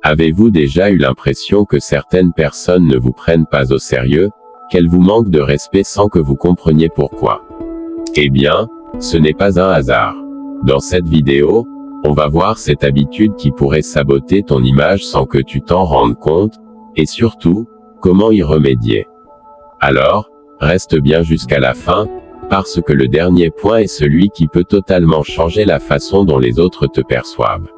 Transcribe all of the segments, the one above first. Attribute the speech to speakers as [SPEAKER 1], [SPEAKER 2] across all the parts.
[SPEAKER 1] Avez-vous déjà eu l'impression que certaines personnes ne vous prennent pas au sérieux, qu'elles vous manquent de respect sans que vous compreniez pourquoi? Eh bien, ce n'est pas un hasard. Dans cette vidéo, on va voir cette habitude qui pourrait saboter ton image sans que tu t'en rendes compte, et surtout, comment y remédier. Alors, reste bien jusqu'à la fin, parce que le dernier point est celui qui peut totalement changer la façon dont les autres te perçoivent.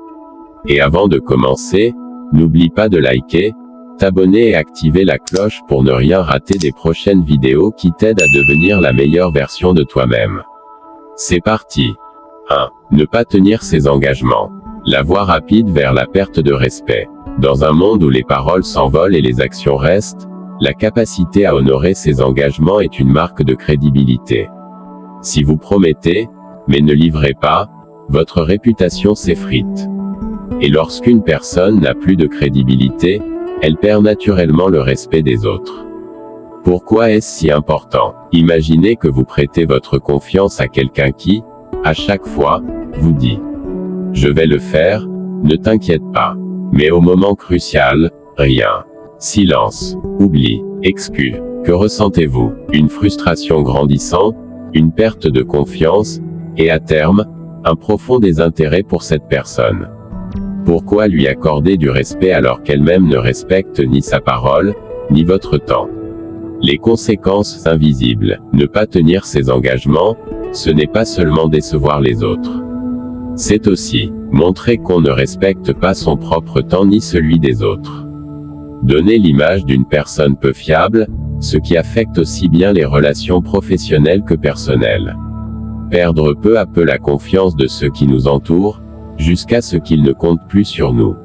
[SPEAKER 1] Et avant de commencer, n'oublie pas de liker, t'abonner et activer la cloche pour ne rien rater des prochaines vidéos qui t'aident à devenir la meilleure version de toi-même. C'est parti. 1. Ne pas tenir ses engagements. La voie rapide vers la perte de respect. Dans un monde où les paroles s'envolent et les actions restent, la capacité à honorer ses engagements est une marque de crédibilité. Si vous promettez, mais ne livrez pas, votre réputation s'effrite. Et lorsqu'une personne n'a plus de crédibilité, elle perd naturellement le respect des autres. Pourquoi est-ce si important? Imaginez que vous prêtez votre confiance à quelqu'un qui, à chaque fois, vous dit « Je vais le faire, ne t'inquiète pas ». Mais au moment crucial, rien. Silence, oubli, excuse. Que ressentez-vous? Une frustration grandissante, une perte de confiance, et à terme, un profond désintérêt pour cette personne. Pourquoi lui accorder du respect alors qu'elle-même ne respecte ni sa parole, ni votre temps? Les conséquences invisibles. Ne pas tenir ses engagements, ce n'est pas seulement décevoir les autres. C'est aussi montrer qu'on ne respecte pas son propre temps ni celui des autres. Donner l'image d'une personne peu fiable, ce qui affecte aussi bien les relations professionnelles que personnelles. Perdre peu à peu la confiance de ceux qui nous entourent, jusqu'à ce qu'ils ne comptent plus sur nous.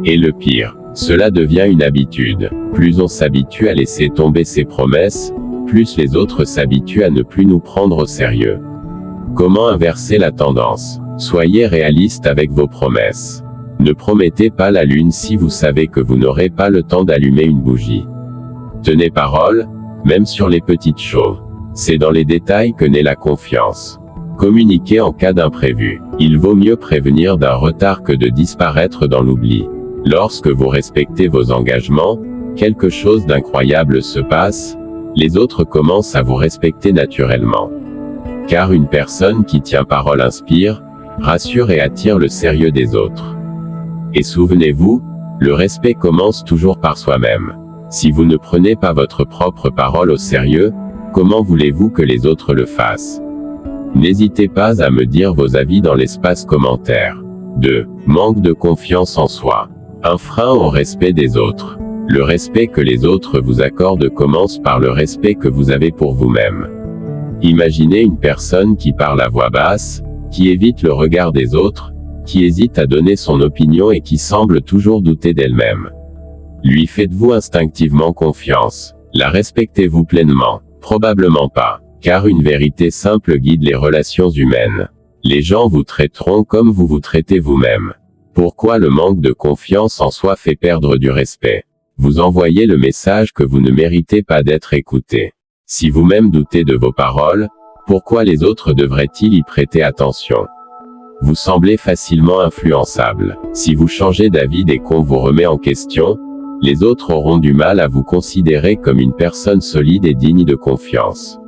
[SPEAKER 1] Et le pire, cela devient une habitude. Plus on s'habitue à laisser tomber ses promesses, plus les autres s'habituent à ne plus nous prendre au sérieux. Comment inverser la tendance? Soyez réaliste avec vos promesses. Ne promettez pas la lune si vous savez que vous n'aurez pas le temps d'allumer une bougie. Tenez parole, même sur les petites choses. C'est dans les détails que naît la confiance. Communiquez en cas d'imprévu. Il vaut mieux prévenir d'un retard que de disparaître dans l'oubli. Lorsque vous respectez vos engagements, quelque chose d'incroyable se passe, les autres commencent à vous respecter naturellement. Car une personne qui tient parole inspire, rassure et attire le sérieux des autres. Et souvenez-vous, le respect commence toujours par soi-même. Si vous ne prenez pas votre propre parole au sérieux, comment voulez-vous que les autres le fassent? N'hésitez pas à me dire vos avis dans l'espace commentaire. 2. Manque de confiance en soi. Un frein au respect des autres. Le respect que les autres vous accordent commence par le respect que vous avez pour vous-même. Imaginez une personne qui parle à voix basse, qui évite le regard des autres, qui hésite à donner son opinion et qui semble toujours douter d'elle-même. Lui faites-vous instinctivement confiance? La respectez-vous pleinement? Probablement pas. Car une vérité simple guide les relations humaines. Les gens vous traiteront comme vous vous traitez vous-même. Pourquoi le manque de confiance en soi fait perdre du respect? Vous envoyez le message que vous ne méritez pas d'être écouté. Si vous-même doutez de vos paroles, pourquoi les autres devraient-ils y prêter attention? Vous semblez facilement influençable. Si vous changez d'avis dès qu'on vous remet en question, les autres auront du mal à vous considérer comme une personne solide et digne de confiance.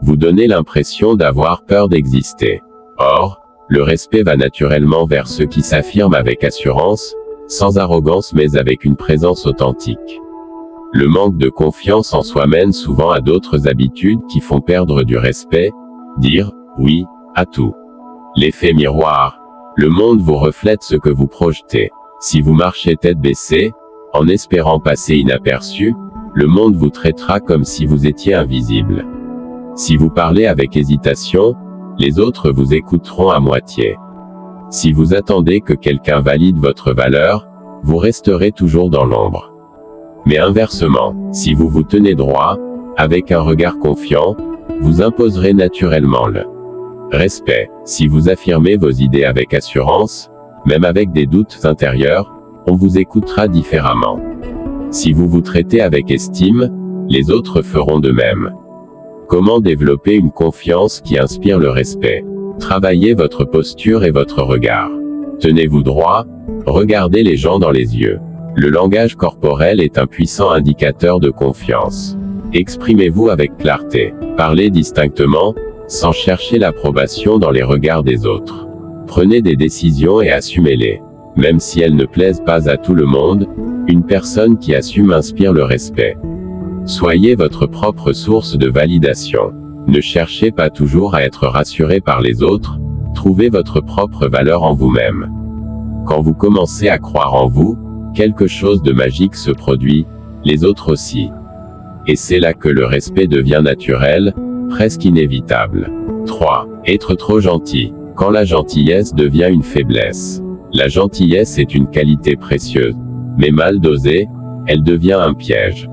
[SPEAKER 1] Vous donnez l'impression d'avoir peur d'exister. Or, le respect va naturellement vers ceux qui s'affirment avec assurance, sans arrogance mais avec une présence authentique. Le manque de confiance en soi mène souvent à d'autres habitudes qui font perdre du respect, dire « oui » à tout. L'effet miroir. Le monde vous reflète ce que vous projetez. Si vous marchez tête baissée, en espérant passer inaperçu, le monde vous traitera comme si vous étiez invisible. Si vous parlez avec hésitation, les autres vous écouteront à moitié. Si vous attendez que quelqu'un valide votre valeur, vous resterez toujours dans l'ombre. Mais inversement, si vous vous tenez droit, avec un regard confiant, vous imposerez naturellement le respect. Si vous affirmez vos idées avec assurance, même avec des doutes intérieurs, on vous écoutera différemment. Si vous vous traitez avec estime, les autres feront de même. Comment développer une confiance qui inspire le respect? Travaillez votre posture et votre regard. Tenez-vous droit, regardez les gens dans les yeux. Le langage corporel est un puissant indicateur de confiance. Exprimez-vous avec clarté. Parlez distinctement, sans chercher l'approbation dans les regards des autres. Prenez des décisions et assumez-les. Même si elles ne plaisent pas à tout le monde, une personne qui assume inspire le respect. Soyez votre propre source de validation. Ne cherchez pas toujours à être rassuré par les autres, trouvez votre propre valeur en vous-même. Quand vous commencez à croire en vous, quelque chose de magique se produit, les autres aussi. Et c'est là que le respect devient naturel, presque inévitable. 3. Être trop gentil. Quand la gentillesse devient une faiblesse. La gentillesse est une qualité précieuse. Mais mal dosée, elle devient un piège.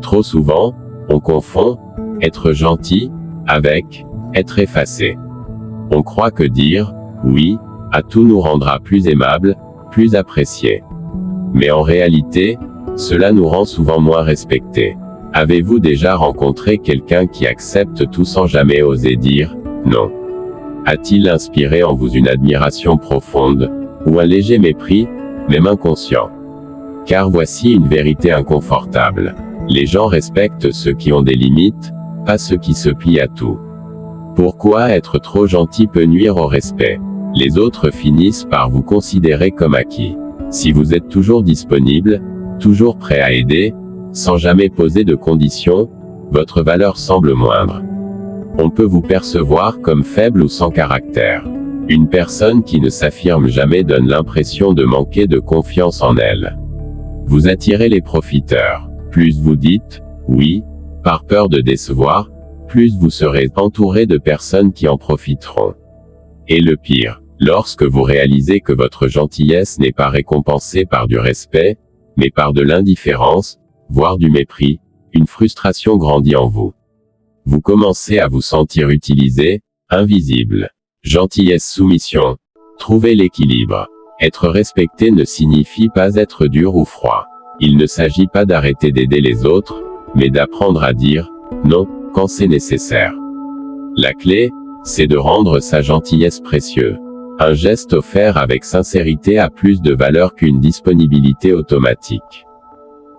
[SPEAKER 1] Trop souvent, on confond être gentil avec être effacé. On croit que dire oui à tout nous rendra plus aimables, plus appréciés. Mais en réalité, cela nous rend souvent moins respectés. Avez-vous déjà rencontré quelqu'un qui accepte tout sans jamais oser dire non? A-t-il inspiré en vous une admiration profonde, ou un léger mépris, même inconscient? Car voici une vérité inconfortable. Les gens respectent ceux qui ont des limites, pas ceux qui se plient à tout. Pourquoi être trop gentil peut nuire au respect? Les autres finissent par vous considérer comme acquis. Si vous êtes toujours disponible, toujours prêt à aider, sans jamais poser de conditions, votre valeur semble moindre. On peut vous percevoir comme faible ou sans caractère. Une personne qui ne s'affirme jamais donne l'impression de manquer de confiance en elle. Vous attirez les profiteurs. Plus vous dites oui, par peur de décevoir, plus vous serez entouré de personnes qui en profiteront. Et le pire, lorsque vous réalisez que votre gentillesse n'est pas récompensée par du respect, mais par de l'indifférence, voire du mépris, une frustration grandit en vous. Vous commencez à vous sentir utilisé, invisible. Gentillesse, soumission. Trouvez l'équilibre. Être respecté ne signifie pas être dur ou froid. Il ne s'agit pas d'arrêter d'aider les autres, mais d'apprendre à dire non quand c'est nécessaire. La clé, c'est de rendre sa gentillesse précieuse. Un geste offert avec sincérité a plus de valeur qu'une disponibilité automatique.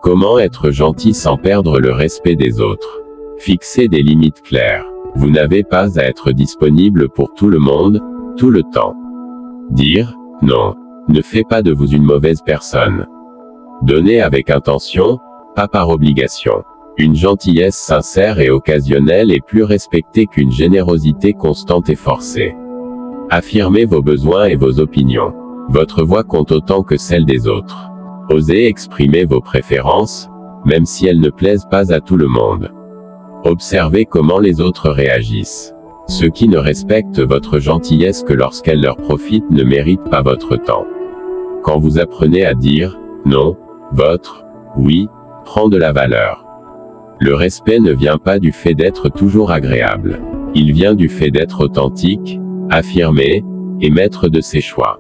[SPEAKER 1] Comment être gentil sans perdre le respect des autres? Fixez des limites claires. Vous n'avez pas à être disponible pour tout le monde, tout le temps. Dire non ne fait pas de vous une mauvaise personne. Donnez avec intention, pas par obligation. Une gentillesse sincère et occasionnelle est plus respectée qu'une générosité constante et forcée. Affirmez vos besoins et vos opinions. Votre voix compte autant que celle des autres. Osez exprimer vos préférences, même si elles ne plaisent pas à tout le monde. Observez comment les autres réagissent. Ceux qui ne respectent votre gentillesse que lorsqu'elle leur profite ne méritent pas votre temps. Quand vous apprenez à dire non, votre oui prend de la valeur. Le respect ne vient pas du fait d'être toujours agréable. Il vient du fait d'être authentique, affirmé, et maître de ses choix.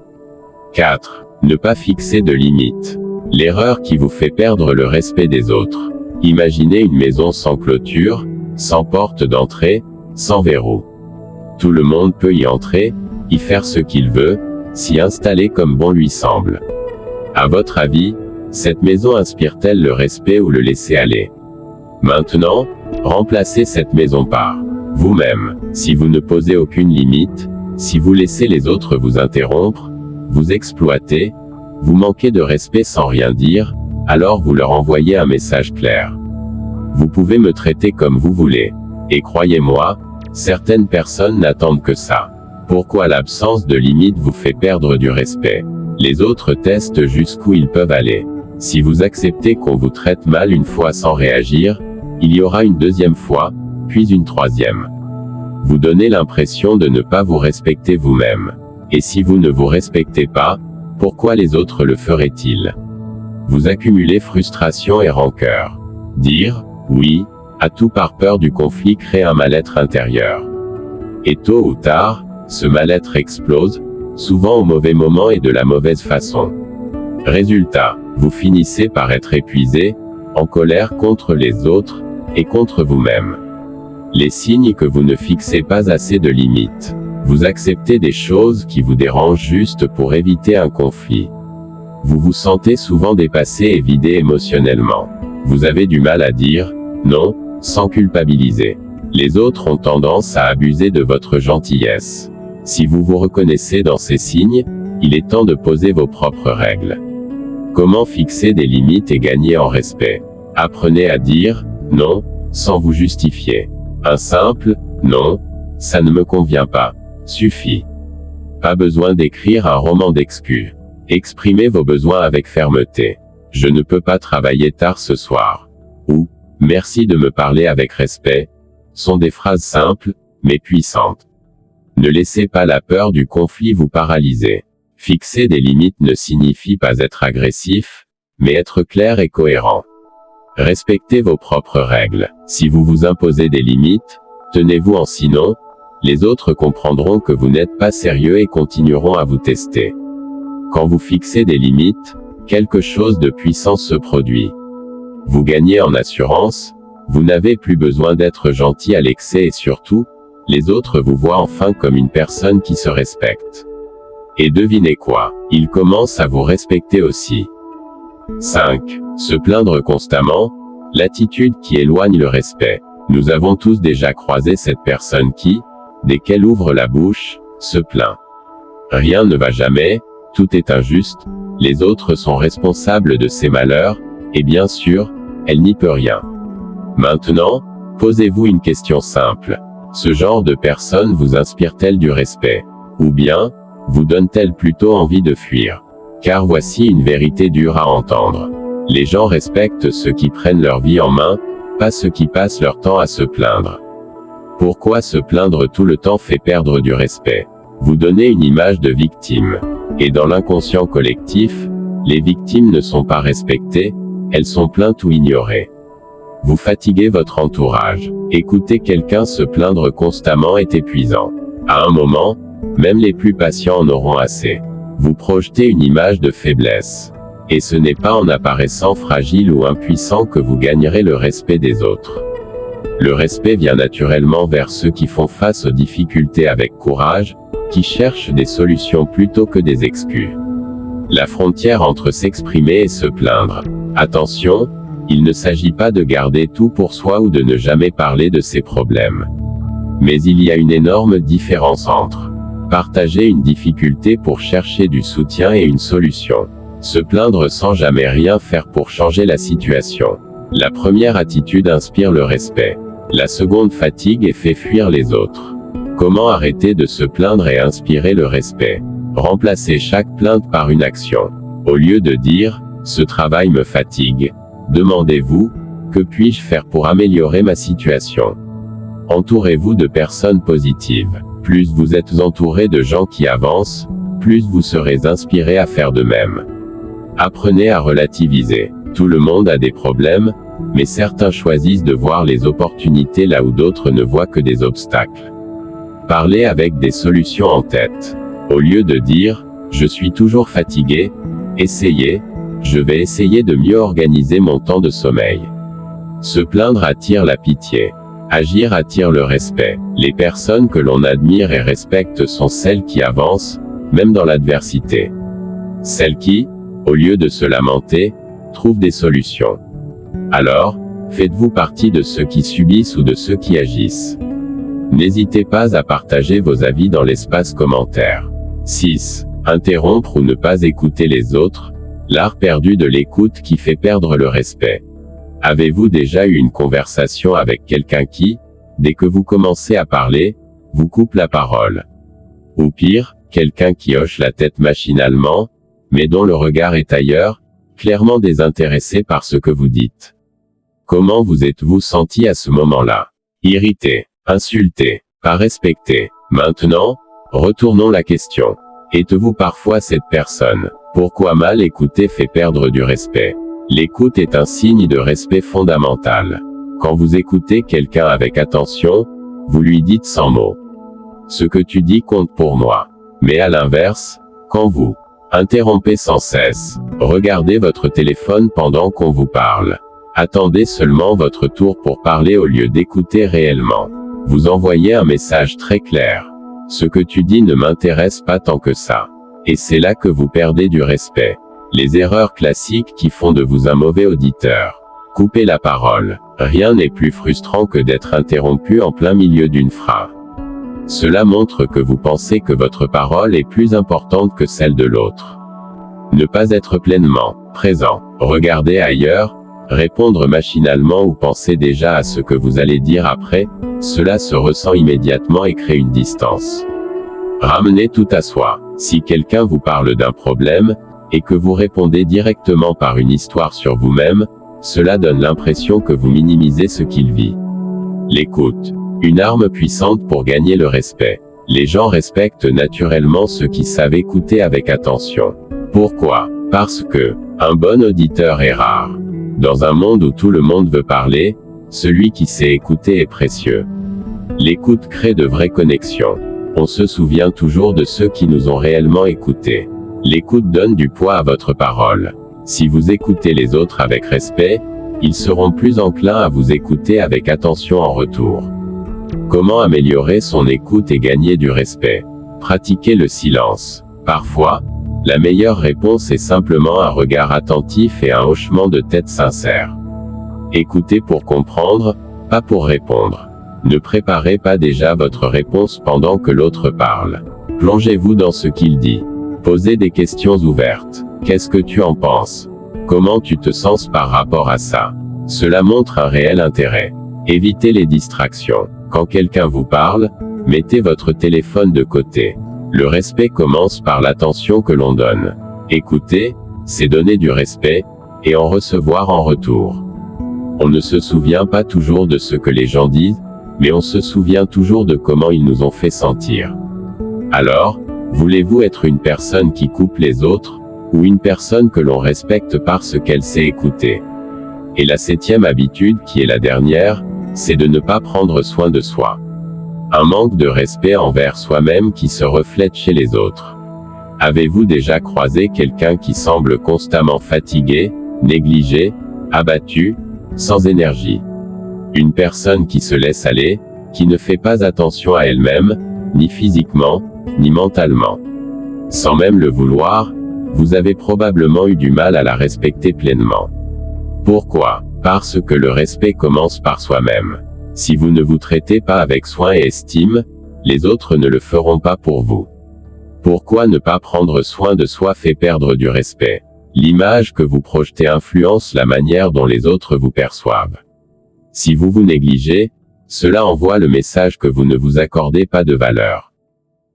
[SPEAKER 1] 4. Ne pas fixer de limites. L'erreur qui vous fait perdre le respect des autres. Imaginez une maison sans clôture, sans porte d'entrée, sans verrou. Tout le monde peut y entrer, y faire ce qu'il veut, s'y installer comme bon lui semble. À votre avis, cette maison inspire-t-elle le respect ou le laisser-aller? Maintenant, remplacez cette maison par vous-même. Si vous ne posez aucune limite, si vous laissez les autres vous interrompre, vous exploiter, vous manquez de respect sans rien dire, alors vous leur envoyez un message clair. Vous pouvez me traiter comme vous voulez. Et croyez-moi, certaines personnes n'attendent que ça. Pourquoi l'absence de limite vous fait perdre du respect? Les autres testent jusqu'où ils peuvent aller. Si vous acceptez qu'on vous traite mal une fois sans réagir, il y aura une deuxième fois, puis une troisième. Vous donnez l'impression de ne pas vous respecter vous-même. Et si vous ne vous respectez pas, pourquoi les autres le feraient-ils? Vous accumulez frustration et rancœur. Dire oui à tout par peur du conflit crée un mal-être intérieur. Et tôt ou tard, ce mal-être explose, souvent au mauvais moment et de la mauvaise façon. Résultat, vous finissez par être épuisé, en colère contre les autres, et contre vous-même. Les signes que vous ne fixez pas assez de limites. Vous acceptez des choses qui vous dérangent juste pour éviter un conflit. Vous vous sentez souvent dépassé et vidé émotionnellement. Vous avez du mal à dire « non » sans culpabiliser. Les autres ont tendance à abuser de votre gentillesse. Si vous vous reconnaissez dans ces signes, il est temps de poser vos propres règles. Comment fixer des limites et gagner en respect? Apprenez à dire « non » sans vous justifier. Un simple « non », ça ne me convient pas, suffit. Pas besoin d'écrire un roman d'excuses. Exprimez vos besoins avec fermeté. Je ne peux pas travailler tard ce soir. Ou, merci de me parler avec respect, sont des phrases simples, mais puissantes. Ne laissez pas la peur du conflit vous paralyser. Fixer des limites ne signifie pas être agressif, mais être clair et cohérent. Respectez vos propres règles. Si vous vous imposez des limites, tenez-vous en sinon, les autres comprendront que vous n'êtes pas sérieux et continueront à vous tester. Quand vous fixez des limites, quelque chose de puissant se produit. Vous gagnez en assurance, vous n'avez plus besoin d'être gentil à l'excès et surtout, les autres vous voient enfin comme une personne qui se respecte. Et devinez quoi, ils commencent à vous respecter aussi. 5. Se plaindre constamment, l'attitude qui éloigne le respect. Nous avons tous déjà croisé cette personne qui, dès qu'elle ouvre la bouche, se plaint. Rien ne va jamais, tout est injuste, les autres sont responsables de ses malheurs, et bien sûr, elle n'y peut rien. Maintenant, posez-vous une question simple. Ce genre de personne vous inspire-t-elle du respect? Ou bien, vous donne-t-elle plutôt envie de fuir? Car voici une vérité dure à entendre. Les gens respectent ceux qui prennent leur vie en main, pas ceux qui passent leur temps à se plaindre. Pourquoi se plaindre tout le temps fait perdre du respect? Vous donnez une image de victime. Et dans l'inconscient collectif, les victimes ne sont pas respectées, elles sont plaintes ou ignorées. Vous fatiguez votre entourage. Écouter quelqu'un se plaindre constamment est épuisant. À un moment, même les plus patients en auront assez. Vous projetez une image de faiblesse. Et ce n'est pas en apparaissant fragile ou impuissant que vous gagnerez le respect des autres. Le respect vient naturellement vers ceux qui font face aux difficultés avec courage, qui cherchent des solutions plutôt que des excuses. La frontière entre s'exprimer et se plaindre. Attention, il ne s'agit pas de garder tout pour soi ou de ne jamais parler de ses problèmes. Mais il y a une énorme différence entre partager une difficulté pour chercher du soutien et une solution. Se plaindre sans jamais rien faire pour changer la situation. La première attitude inspire le respect. La seconde fatigue et fait fuir les autres. Comment arrêter de se plaindre et inspirer le respect? Remplacez chaque plainte par une action. Au lieu de dire « ce travail me fatigue », demandez-vous « que puis-je faire pour améliorer ma situation ?» Entourez-vous de personnes positives. Plus vous êtes entouré de gens qui avancent, plus vous serez inspiré à faire de même. Apprenez à relativiser. Tout le monde a des problèmes, mais certains choisissent de voir les opportunités là où d'autres ne voient que des obstacles. Parlez avec des solutions en tête. Au lieu de dire « je suis toujours fatigué », essayez « je vais essayer de mieux organiser mon temps de sommeil ». Se plaindre attire la pitié. Agir attire le respect. Les personnes que l'on admire et respecte sont celles qui avancent, même dans l'adversité. Celles qui, au lieu de se lamenter, trouvent des solutions. Alors, faites-vous partie de ceux qui subissent ou de ceux qui agissent. N'hésitez pas à partager vos avis dans l'espace commentaire. 6. Interrompre ou ne pas écouter les autres, l'art perdu de l'écoute qui fait perdre le respect. Avez-vous déjà eu une conversation avec quelqu'un qui, dès que vous commencez à parler, vous coupe la parole? Ou pire, quelqu'un qui hoche la tête machinalement, mais dont le regard est ailleurs, clairement désintéressé par ce que vous dites. Comment vous êtes-vous senti à ce moment-là? Irrité, insulté, pas respecté. Maintenant, retournons la question. Êtes-vous parfois cette personne? Pourquoi mal écouter fait perdre du respect? L'écoute est un signe de respect fondamental. Quand vous écoutez quelqu'un avec attention, vous lui dites sans mots. Ce que tu dis compte pour moi. Mais à l'inverse, quand vous interrompez sans cesse, regardez votre téléphone pendant qu'on vous parle. Attendez seulement votre tour pour parler au lieu d'écouter réellement. Vous envoyez un message très clair. Ce que tu dis ne m'intéresse pas tant que ça. Et c'est là que vous perdez du respect. Les erreurs classiques qui font de vous un mauvais auditeur. Coupez la parole. Rien n'est plus frustrant que d'être interrompu en plein milieu d'une phrase. Cela montre que vous pensez que votre parole est plus importante que celle de l'autre. Ne pas être pleinement présent. Regarder ailleurs, répondre machinalement ou penser déjà à ce que vous allez dire après, cela se ressent immédiatement et crée une distance. Ramenez tout à soi. Si quelqu'un vous parle d'un problème, et que vous répondez directement par une histoire sur vous-même, cela donne l'impression que vous minimisez ce qu'il vit. L'écoute. Une arme puissante pour gagner le respect. Les gens respectent naturellement ceux qui savent écouter avec attention. Pourquoi? Parce que, un bon auditeur est rare. Dans un monde où tout le monde veut parler, celui qui sait écouter est précieux. L'écoute crée de vraies connexions. On se souvient toujours de ceux qui nous ont réellement écoutés. L'écoute donne du poids à votre parole. Si vous écoutez les autres avec respect, ils seront plus enclins à vous écouter avec attention en retour. Comment améliorer son écoute et gagner du respect? Pratiquez le silence. Parfois, la meilleure réponse est simplement un regard attentif et un hochement de tête sincère. Écoutez pour comprendre, pas pour répondre. Ne préparez pas déjà votre réponse pendant que l'autre parle. Plongez-vous dans ce qu'il dit. Posez des questions ouvertes. Qu'est-ce que tu en penses? Comment tu te sens par rapport à ça? Cela montre un réel intérêt. Évitez les distractions. Quand quelqu'un vous parle, mettez votre téléphone de côté. Le respect commence par l'attention que l'on donne. Écouter, c'est donner du respect, et en recevoir en retour. On ne se souvient pas toujours de ce que les gens disent, mais on se souvient toujours de comment ils nous ont fait sentir. Alors, voulez-vous être une personne qui coupe les autres, ou une personne que l'on respecte parce qu'elle sait écouter? Et la 7e habitude, qui est la dernière, c'est de ne pas prendre soin de soi. Un manque de respect envers soi-même qui se reflète chez les autres. Avez-vous déjà croisé quelqu'un qui semble constamment fatigué, négligé, abattu, sans énergie? Une personne qui se laisse aller, qui ne fait pas attention à elle-même, ni physiquement, ni mentalement. Sans même le vouloir, vous avez probablement eu du mal à la respecter pleinement. Pourquoi? Parce que le respect commence par soi-même. Si vous ne vous traitez pas avec soin et estime, les autres ne le feront pas pour vous. Pourquoi ne pas prendre soin de soi fait perdre du respect? L'image que vous projetez influence la manière dont les autres vous perçoivent. Si vous vous négligez, cela envoie le message que vous ne vous accordez pas de valeur.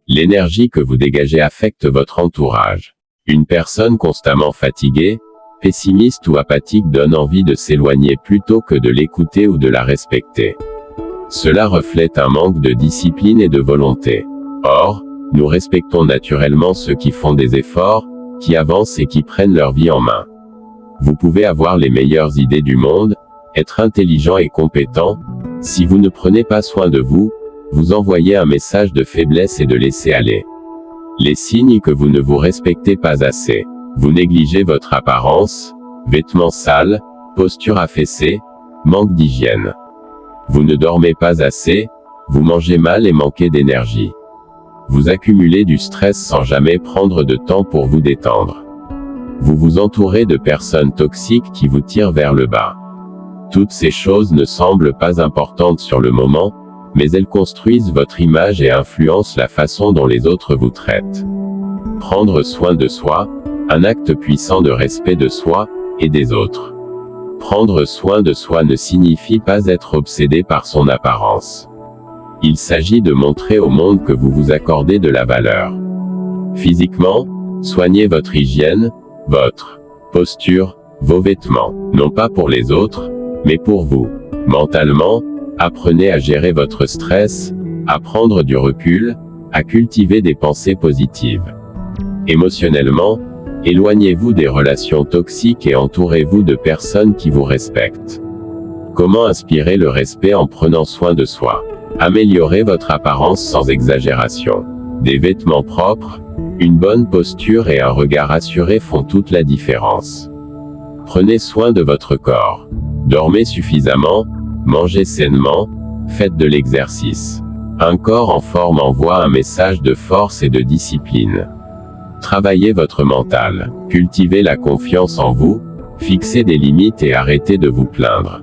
[SPEAKER 1] L'énergie que vous dégagez affecte votre entourage. Une personne constamment fatiguée, pessimiste ou apathique donne envie de s'éloigner plutôt que de l'écouter ou de la respecter. Cela reflète un manque de discipline et de volonté. Or, nous respectons naturellement ceux qui font des efforts, qui avancent et qui prennent leur vie en main. Vous pouvez avoir les meilleures idées du monde, être intelligent et compétent, si vous ne prenez pas soin de vous, vous envoyez un message de faiblesse et de laisser aller. Les signes que vous ne vous respectez pas assez. Vous négligez votre apparence, vêtements sales, posture affaissée, manque d'hygiène. Vous ne dormez pas assez, vous mangez mal et manquez d'énergie. Vous accumulez du stress sans jamais prendre de temps pour vous détendre. Vous vous entourez de personnes toxiques qui vous tirent vers le bas. Toutes ces choses ne semblent pas importantes sur le moment, mais elles construisent votre image et influencent la façon dont les autres vous traitent. Prendre soin de soi, un acte puissant de respect de soi, et des autres. Prendre soin de soi ne signifie pas être obsédé par son apparence. Il s'agit de montrer au monde que vous vous accordez de la valeur. Physiquement, soignez votre hygiène, votre posture, vos vêtements, non pas pour les autres, mais pour vous. Mentalement, apprenez à gérer votre stress, à prendre du recul, à cultiver des pensées positives. Émotionnellement, éloignez-vous des relations toxiques et entourez-vous de personnes qui vous respectent. Comment inspirer le respect en prenant soin de soi? Améliorez votre apparence sans exagération. Des vêtements propres, une bonne posture et un regard assuré font toute la différence. Prenez soin de votre corps. Dormez suffisamment, mangez sainement, faites de l'exercice. Un corps en forme envoie un message de force et de discipline. Travaillez votre mental, cultivez la confiance en vous, fixez des limites et arrêtez de vous plaindre.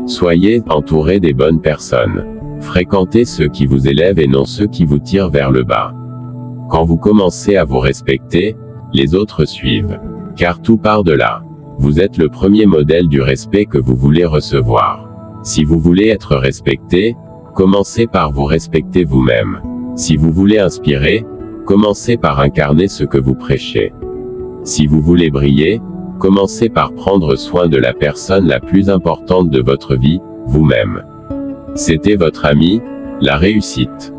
[SPEAKER 1] Soyez entouré des bonnes personnes. Fréquentez ceux qui vous élèvent et non ceux qui vous tirent vers le bas. Quand vous commencez à vous respecter, les autres suivent. Car tout part de là. Vous êtes le premier modèle du respect que vous voulez recevoir. Si vous voulez être respecté, commencez par vous respecter vous-même. Si vous voulez inspirer, commencez par incarner ce que vous prêchez. Si vous voulez briller, commencez par prendre soin de la personne la plus importante de votre vie, vous-même. C'était votre ami, la réussite.